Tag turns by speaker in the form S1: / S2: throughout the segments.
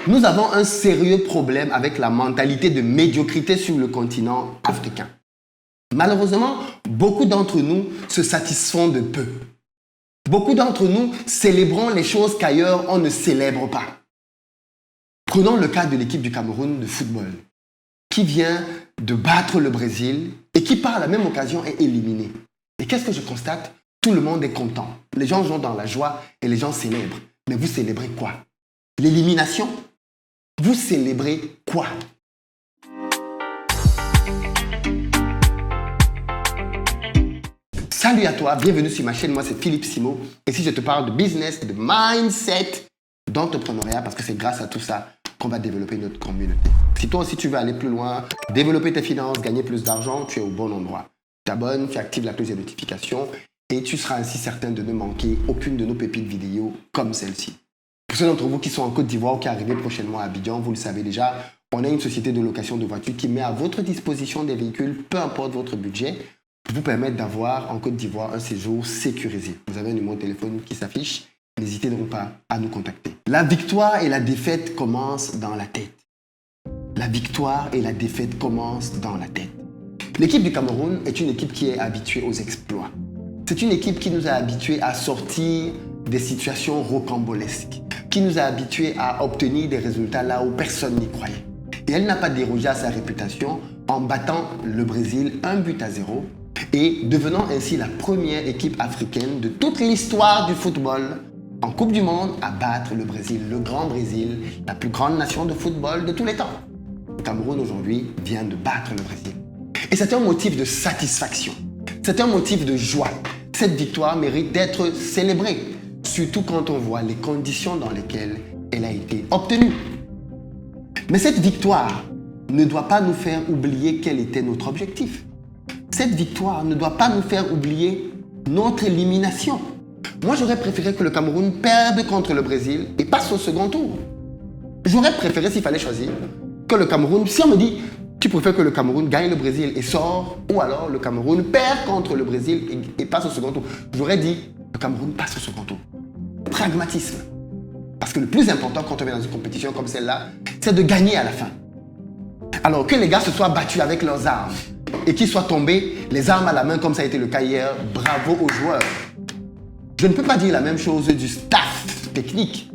S1: Nous avons un sérieux problème avec la mentalité de médiocrité sur le continent africain. Malheureusement, beaucoup d'entre nous se satisfont de peu. Beaucoup d'entre nous célébrons les choses qu'ailleurs on ne célèbre pas. Prenons le cas de l'équipe du Cameroun de football, qui vient de battre le Brésil et qui par la même occasion est éliminée. Et qu'est-ce que je constate? Tout le monde est content. Les gens sont dans la joie et les gens célèbrent. Mais vous célébrez quoi? L'élimination? Vous célébrez quoi? Salut à toi, bienvenue sur ma chaîne, moi c'est Philippe Simo. Et si je te parle de business, de mindset, d'entrepreneuriat, parce que c'est grâce à tout ça qu'on va développer notre communauté. Si toi aussi tu veux aller plus loin, développer tes finances, gagner plus d'argent, tu es au bon endroit. Tu t'abonnes, tu actives la cloche de notification et tu seras ainsi certain de ne manquer aucune de nos pépites vidéo comme celle-ci. Pour ceux d'entre vous qui sont en Côte d'Ivoire ou qui arrivent prochainement à Abidjan, vous le savez déjà, on est une société de location de voitures qui met à votre disposition des véhicules, peu importe votre budget, pour vous permettre d'avoir en Côte d'Ivoire un séjour sécurisé. Vous avez un numéro de téléphone qui s'affiche, n'hésitez donc pas à nous contacter. La victoire et la défaite commencent dans la tête. La victoire et la défaite commencent dans la tête. L'équipe du Cameroun est une équipe qui est habituée aux exploits. C'est une équipe qui nous a habitués à sortir des situations rocambolesques, qui nous a habitués à obtenir des résultats là où personne n'y croyait. Et elle n'a pas dérogé à sa réputation en battant le Brésil 1-0 et devenant ainsi la première équipe africaine de toute l'histoire du football en Coupe du Monde à battre le Brésil, le grand Brésil, la plus grande nation de football de tous les temps. Le Cameroun aujourd'hui vient de battre le Brésil. Et c'est un motif de satisfaction, c'est un motif de joie. Cette victoire mérite d'être célébrée, surtout quand on voit les conditions dans lesquelles elle a été obtenue. Mais cette victoire ne doit pas nous faire oublier quel était notre objectif. Cette victoire ne doit pas nous faire oublier notre élimination. Moi, j'aurais préféré que le Cameroun perde contre le Brésil et passe au second tour. J'aurais préféré, s'il fallait choisir, que le Cameroun, si on me dit tu préfères que le Cameroun gagne le Brésil et sort, ou alors le Cameroun perd contre le Brésil et passe au second tour, j'aurais dit le Cameroun passe au second tour. Pragmatisme. Parce que le plus important quand on est dans une compétition comme celle-là, c'est de gagner à la fin. Alors que les gars se soient battus avec leurs armes et qu'ils soient tombés les armes à la main comme ça a été le cas hier, bravo aux joueurs. Je ne peux pas dire la même chose du staff technique,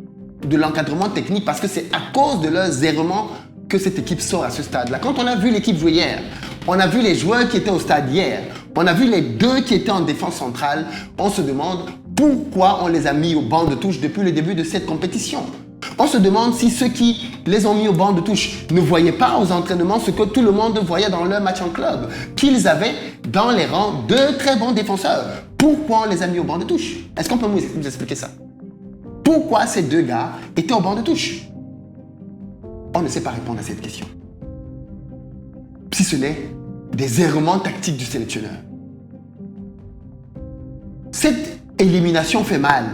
S1: de l'encadrement technique, parce que c'est à cause de leurs errements que cette équipe sort à ce stade-là. Quand on a vu l'équipe jouer hier, on a vu les joueurs qui étaient au stade hier, on a vu les deux qui étaient en défense centrale, on se demande pourquoi on les a mis au banc de touche depuis le début de cette compétition. On se demande si ceux qui les ont mis au banc de touche ne voyaient pas aux entraînements ce que tout le monde voyait dans leur match en club, qu'ils avaient dans les rangs deux très bons défenseurs. Pourquoi on les a mis au banc de touche? Est-ce qu'on peut nous expliquer ça? Pourquoi ces deux gars étaient au banc de touche? On ne sait pas répondre à cette question. Si ce n'est des errements tactiques du sélectionneur. Cette élimination fait mal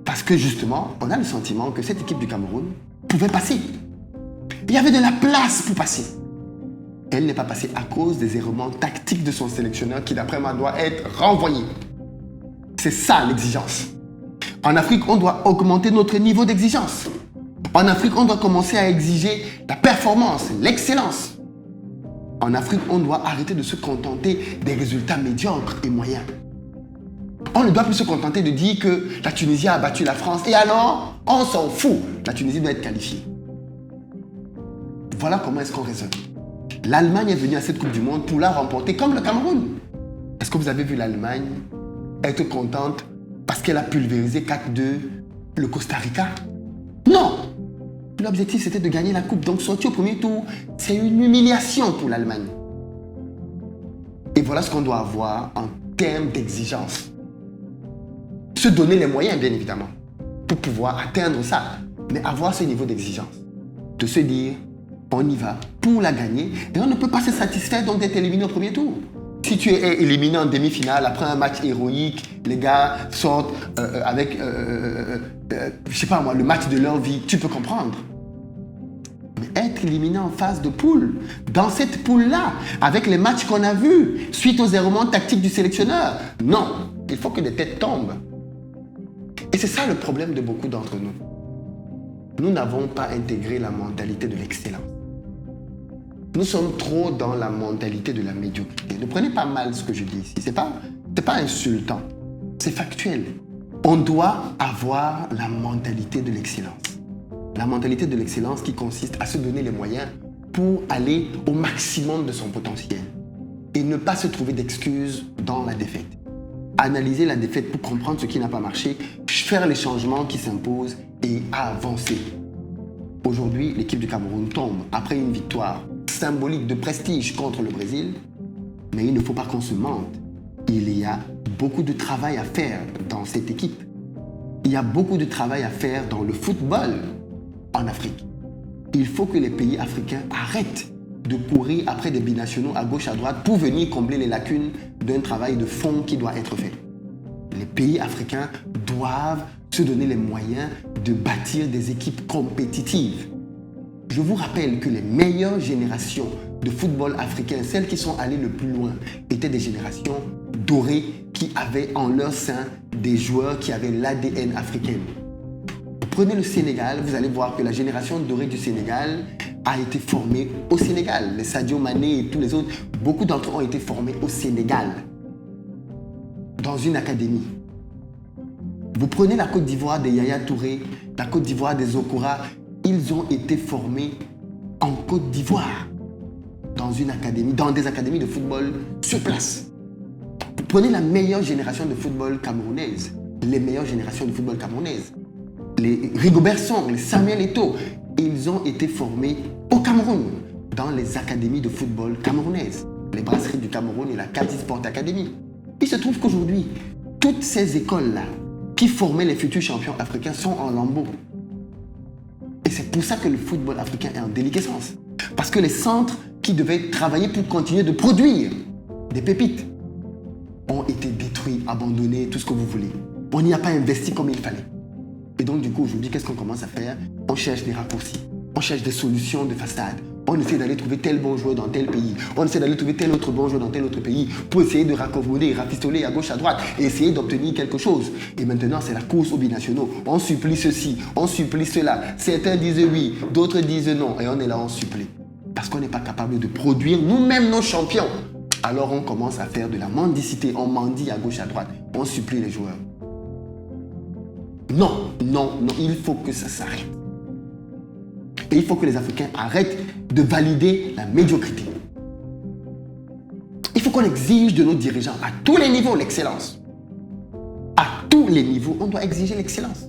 S1: parce que justement, on a le sentiment que cette équipe du Cameroun pouvait passer. Il y avait de la place pour passer. Elle n'est pas passée à cause des errements tactiques de son sélectionneur qui, d'après moi, doit être renvoyé. C'est ça l'exigence. En Afrique, on doit augmenter notre niveau d'exigence. En Afrique, on doit commencer à exiger la performance, l'excellence. En Afrique, on doit arrêter de se contenter des résultats médiocres et moyens. On ne doit plus se contenter de dire que la Tunisie a battu la France et alors, on s'en fout. La Tunisie doit être qualifiée. Voilà comment est-ce qu'on raisonne. L'Allemagne est venue à cette Coupe du Monde pour la remporter comme le Cameroun. Est-ce que vous avez vu l'Allemagne être contente parce qu'elle a pulvérisé 4-2 le Costa Rica? Non! L'objectif, c'était de gagner la coupe. Donc, sortir au premier tour, c'est une humiliation pour l'Allemagne. Et voilà ce qu'on doit avoir en termes d'exigence. Se donner les moyens, bien évidemment, pour pouvoir atteindre ça. Mais avoir ce niveau d'exigence. De se dire, on y va pour la gagner. Et on ne peut pas se satisfaire donc d'être éliminé au premier tour. Si tu es éliminé en demi-finale après un match héroïque, les gars sortent avec, je sais pas moi, le match de leur vie, tu peux comprendre. Mais être éliminé en phase de poule, dans cette poule-là, avec les matchs qu'on a vus, suite aux errements tactiques du sélectionneur, non, il faut que des têtes tombent. Et c'est ça le problème de beaucoup d'entre nous. nous n'avons pas intégré la mentalité de l'excellence. Nous sommes trop dans la mentalité de la médiocrité. Ne prenez pas mal ce que je dis ici. C'est pas insultant. C'est factuel. On doit avoir la mentalité de l'excellence. La mentalité de l'excellence qui consiste à se donner les moyens pour aller au maximum de son potentiel et ne pas se trouver d'excuses dans la défaite. Analyser la défaite pour comprendre ce qui n'a pas marché, faire les changements qui s'imposent et avancer. Aujourd'hui, l'équipe du Cameroun tombe après une victoire symbolique de prestige contre le Brésil, mais il ne faut pas qu'on se mente. Il y a beaucoup de travail à faire dans cette équipe. Il y a beaucoup de travail à faire dans le football en Afrique. Il faut que les pays africains arrêtent de courir après des binationaux à gauche, à droite pour venir combler les lacunes d'un travail de fond qui doit être fait. Les pays africains doivent se donner les moyens de bâtir des équipes compétitives. Je vous rappelle que les meilleures générations de football africain, celles qui sont allées le plus loin, étaient des générations dorées qui avaient en leur sein des joueurs qui avaient l'ADN africain. Prenez le Sénégal, vous allez voir que la génération dorée du Sénégal a été formée au Sénégal. Les Sadio Mané et tous les autres, beaucoup d'entre eux ont été formés au Sénégal, dans une académie. Vous prenez la Côte d'Ivoire des Yaya Touré, la Côte d'Ivoire des Okora, ils ont été formés en Côte d'Ivoire, dans une académie, dans des académies de football sur place. Vous prenez la meilleure génération de football camerounaise, les meilleures générations de football camerounaises. Les Rigobert Song, les Samuel Eto'o, ils ont été formés au Cameroun, dans les académies de football camerounaises, les brasseries du Cameroun et la Cadiz Sport Academy. Il se trouve qu'aujourd'hui, toutes ces écoles-là qui formaient les futurs champions africains sont en lambeaux. Et c'est pour ça que le football africain est en déliquescence. Parce que les centres qui devaient travailler pour continuer de produire des pépites ont été détruits, abandonnés, tout ce que vous voulez. On n'y a pas investi comme il fallait. Et donc, du coup, aujourd'hui, qu'est-ce qu'on commence à faire? On cherche des raccourcis. On cherche des solutions de façade. On essaie d'aller trouver tel bon joueur dans tel pays. On essaie d'aller trouver tel autre bon joueur dans tel autre pays pour essayer de raccommoder, rafistoler à gauche, à droite et essayer d'obtenir quelque chose. Et maintenant, c'est la course aux binationaux. On supplie ceci, on supplie cela. Certains disent oui, d'autres disent non. Et on est là, on supplie. Parce qu'on n'est pas capable de produire nous-mêmes nos champions. Alors, on commence à faire de la mendicité. On mendie à gauche, à droite. On supplie les joueurs. Non, non, non, il faut que ça s'arrête. Et il faut que les Africains arrêtent de valider la médiocrité. Il faut qu'on exige de nos dirigeants, à tous les niveaux, l'excellence. À tous les niveaux, on doit exiger l'excellence.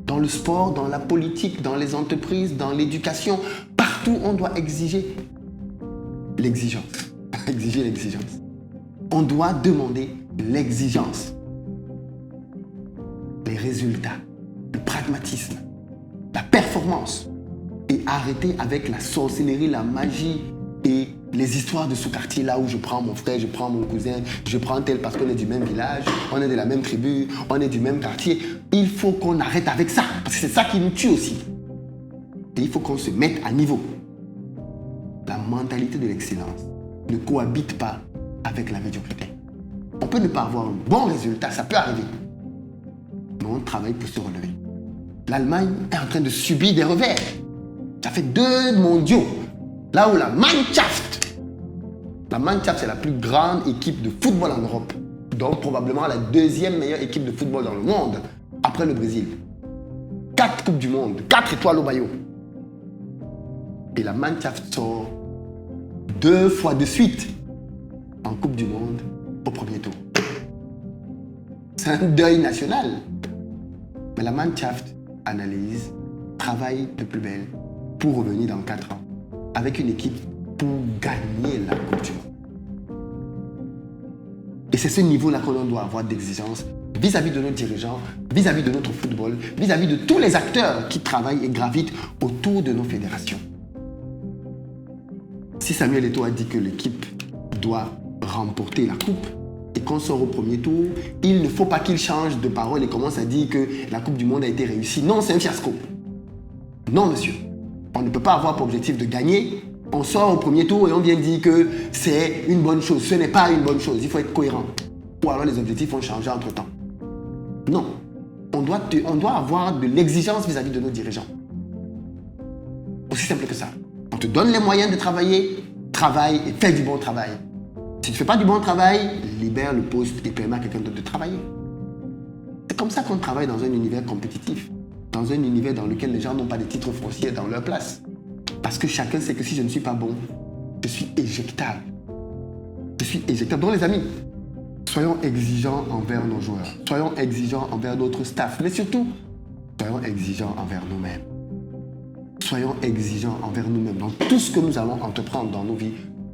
S1: Dans le sport, dans la politique, dans les entreprises, dans l'éducation, partout, on doit exiger l'exigence. Exiger l'exigence. On doit demander l'exigence. Les résultats, le pragmatisme, la performance et arrêter avec la sorcellerie, la magie et les histoires de sous-quartier là où je prends mon frère, je prends mon cousin, je prends tel parce qu'on est du même village, on est de la même tribu, on est du même quartier. Il faut qu'on arrête avec ça parce que c'est ça qui nous tue aussi. Et il faut qu'on se mette à niveau. La mentalité de l'excellence ne cohabite pas avec la médiocrité. On peut ne pas avoir un bon résultat, ça peut arriver. Mais on travaille pour se relever. L'Allemagne est en train de subir des revers. Ça fait 2 mondiaux. Là où la Mannschaft, c'est la plus grande équipe de football en Europe. Donc probablement la 2e meilleure équipe de football dans le monde, après le Brésil. 4 Coupes du Monde, 4 étoiles au maillot. Et la Mannschaft sort 2 fois de suite en Coupe du Monde au premier tour. C'est un deuil national. Mais la Mannschaft analyse, travaille de plus belle pour revenir dans 4 ans avec une équipe pour gagner la Coupe du Monde. Et c'est ce niveau-là qu'on doit avoir d'exigence vis-à-vis de nos dirigeants, vis-à-vis de notre football, vis-à-vis de tous les acteurs qui travaillent et gravitent autour de nos fédérations. Si Samuel Eto'o a dit que l'équipe doit remporter la Coupe, et qu'on sort au premier tour, il ne faut pas qu'il change de parole et commence à dire que la Coupe du Monde a été réussie. Non, c'est un fiasco. Non, monsieur. On ne peut pas avoir pour objectif de gagner. On sort au premier tour et on vient dire que c'est une bonne chose. Ce n'est pas une bonne chose. Il faut être cohérent. Ou alors les objectifs ont changé entre-temps. Non. On doit avoir de l'exigence vis-à-vis de nos dirigeants. Aussi simple que ça. On te donne les moyens de travailler, travaille et fais du bon travail. Si tu ne fais pas du bon travail, libère le poste et permets à quelqu'un d'autre de travailler. C'est comme ça qu'on travaille dans un univers compétitif, dans un univers dans lequel les gens n'ont pas de titres fonciers dans leur place. Parce que chacun sait que si je ne suis pas bon, je suis éjectable. Je suis éjectable. Donc les amis, soyons exigeants envers nos joueurs, soyons exigeants envers notre staff, mais surtout, soyons exigeants envers nous-mêmes. Soyons exigeants envers nous-mêmes. Dans tout ce que nous allons entreprendre dans nos vies,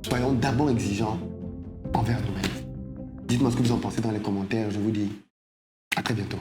S1: soyons d'abord exigeants envers nous-mêmes. Dites-moi ce que vous en pensez dans les commentaires. Je vous dis à très bientôt.